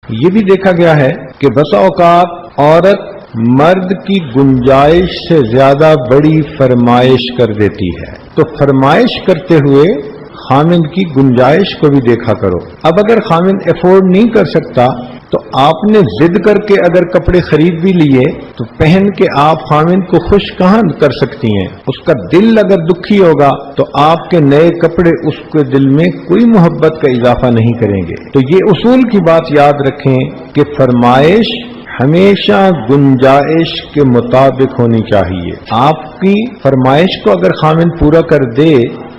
یہ بھی دیکھا گیا ہے کہ بسا اوقات عورت مرد کی گنجائش سے زیادہ بڑی فرمائش کر دیتی ہے، تو فرمائش کرتے ہوئے خامند کی گنجائش کو بھی دیکھا کرو۔ اب اگر خامند افورڈ نہیں کر سکتا تو آپ نے ضد کر کے اگر کپڑے خرید بھی لیے تو پہن کے آپ خامند کو خوش کہاں کر سکتی ہیں؟ اس کا دل اگر دکھی ہوگا تو آپ کے نئے کپڑے اس کے دل میں کوئی محبت کا اضافہ نہیں کریں گے۔ تو یہ اصول کی بات یاد رکھیں کہ فرمائش ہمیشہ گنجائش کے مطابق ہونی چاہیے۔ آپ کی فرمائش کو اگر خامند پورا کر دے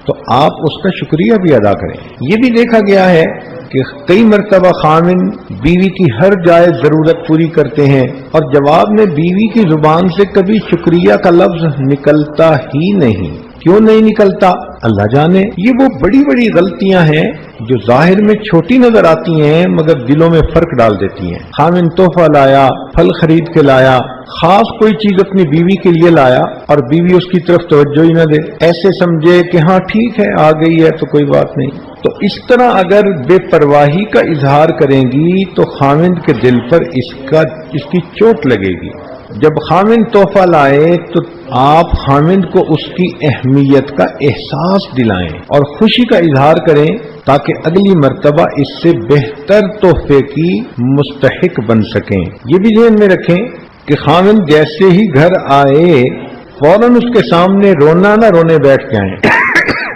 تو آپ اس کا شکریہ بھی ادا کریں۔ یہ بھی دیکھا گیا ہے کہ کئی مرتبہ خامند بیوی کی ہر جائز ضرورت پوری کرتے ہیں اور جواب میں بیوی کی زبان سے کبھی شکریہ کا لفظ نکلتا ہی نہیں۔ کیوں نہیں نکلتا اللہ جانے۔ یہ وہ بڑی بڑی غلطیاں ہیں جو ظاہر میں چھوٹی نظر آتی ہیں مگر دلوں میں فرق ڈال دیتی ہیں۔ خامند تحفہ لایا، پھل خرید کے لایا، خاص کوئی چیز اپنی بیوی کے لیے لایا اور بیوی اس کی طرف توجہ ہی نہ دے، ایسے سمجھے کہ ہاں ٹھیک ہے آ گئی ہے تو کوئی بات نہیں، تو اس طرح اگر بے پرواہی کا اظہار کریں گی تو خامند کے دل پر اس کی چوٹ لگے گی۔ جب خامند تحفہ لائے تو آپ خامند کو اس کی اہمیت کا احساس دلائیں اور خوشی کا اظہار کریں تاکہ اگلی مرتبہ اس سے بہتر تحفے کی مستحق بن سکیں۔ یہ بھی ذہن میں رکھیں کہ خامند جیسے ہی گھر آئے فوراً اس کے سامنے رونا نہ رونے بیٹھ جائیں۔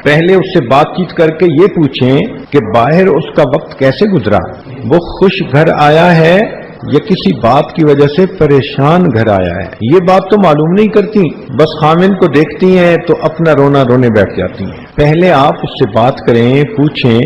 پہلے اس سے بات چیت کر کے یہ پوچھیں کہ باہر اس کا وقت کیسے گزرا، وہ خوش گھر آیا ہے یا کسی بات کی وجہ سے پریشان گھر آیا ہے۔ یہ بات تو معلوم نہیں کرتی، بس خامند کو دیکھتی ہیں تو اپنا رونا رونے بیٹھ جاتی ہیں۔ پہلے آپ اس سے بات کریں، پوچھیں،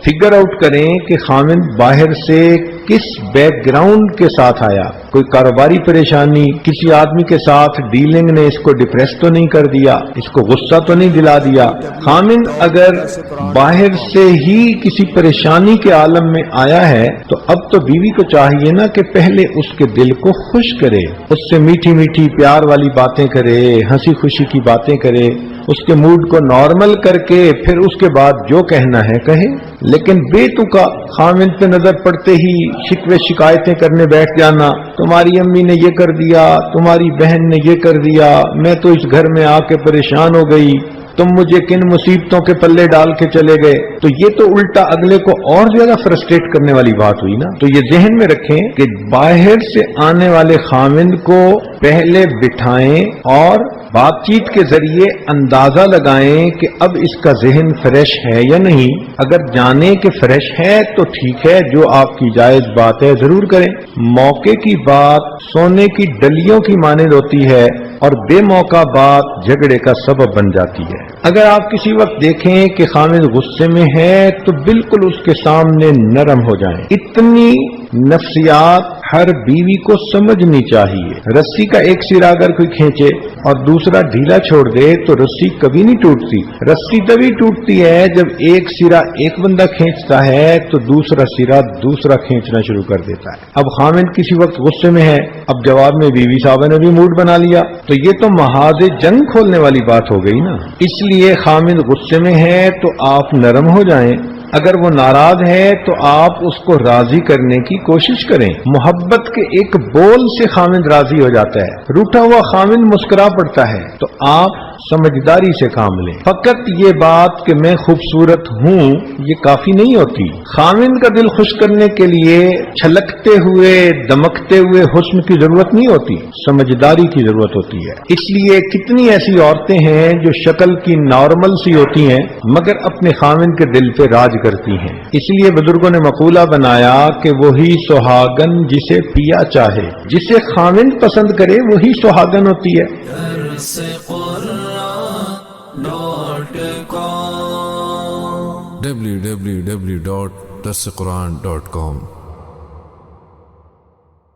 فگر آؤٹ کریں کہ خامند باہر سے کس بیک گراؤنڈ کے ساتھ آیا، کوئی کاروباری پریشانی، کسی آدمی کے ساتھ ڈیلنگ نے اس کو ڈپریس تو نہیں کر دیا، اس کو غصہ تو نہیں دلا دیا۔ خامند اگر باہر سے ہی کسی پریشانی کے عالم میں آیا ہے تو اب تو بیوی کو چاہیے نا کہ پہلے اس کے دل کو خوش کرے، اس سے میٹھی میٹھی پیار والی باتیں کرے، ہنسی خوشی کی باتیں کرے، اس کے موڈ کو نارمل کر کے پھر اس کے بعد جو کہنا ہے کہے۔ لیکن بے تکا خامند پہ نظر پڑتے ہی شکوے شکایتیں کرنے بیٹھ جانا، تمہاری امی نے یہ کر دیا، تمہاری بہن نے یہ کر دیا، میں تو اس گھر میں آ کے پریشان ہو گئی، تم مجھے کن مصیبتوں کے پلے ڈال کے چلے گئے، تو یہ تو الٹا اگلے کو اور زیادہ فرسٹریٹ کرنے والی بات ہوئی نا۔ تو یہ ذہن میں رکھیں کہ باہر سے آنے والے خامند کو پہلے بٹھائیں اور بات چیت کے ذریعے اندازہ لگائیں کہ اب اس کا ذہن فریش ہے یا نہیں۔ اگر جانیں کہ فریش ہے تو ٹھیک ہے، جو آپ کی جائز بات ہے ضرور کریں۔ موقع کی بات سونے کی ڈلیوں کی مانند ہوتی ہے اور بے موقع بات جھگڑے کا سبب بن جاتی ہے۔ اگر آپ کسی وقت دیکھیں کہ خامند غصے میں ہے تو بالکل اس کے سامنے نرم ہو جائیں۔ اتنی نفسیات ہر بیوی کو سمجھنی چاہیے۔ رسی کا ایک سرا اگر کوئی کھینچے اور دوسرا ڈھیلا چھوڑ دے تو رسی کبھی نہیں ٹوٹتی۔ رسی تبھی ٹوٹتی ہے جب ایک سرا ایک بندہ کھینچتا ہے تو دوسرا سرا دوسرا کھینچنا شروع کر دیتا ہے۔ اب خامند کسی وقت غصے میں ہے، اب جواب میں بیوی صاحبہ نے بھی موڈ بنا لیا تو یہ تو محاذ جنگ کھولنے والی بات ہو گئی نا۔ اس لیے خامند غصے میں ہے تو آپ نرم ہو جائیں، اگر وہ ناراض ہے تو آپ اس کو راضی کرنے کی کوشش کریں۔ محبت کے ایک بول سے خامند راضی ہو جاتا ہے، روٹھا ہوا خامند مسکرا پڑتا ہے، تو آپ سمجھداری سے کام لیں۔ فقط یہ بات کہ میں خوبصورت ہوں یہ کافی نہیں ہوتی۔ خامند کا دل خوش کرنے کے لیے چھلکتے ہوئے دمکتے ہوئے حسن کی ضرورت نہیں ہوتی، سمجھداری کی ضرورت ہوتی ہے۔ اس لیے کتنی ایسی عورتیں ہیں جو شکل کی نارمل سی ہوتی ہیں مگر اپنے خامند کے دل پہ راج کرتی ہیں۔ اس لیے بزرگوں نے مقولہ بنایا کہ وہی سہاگن جسے پیا چاہے، جسے خامند پسند کرے وہی سہاگن ہوتی ہے۔ www.darsequran.com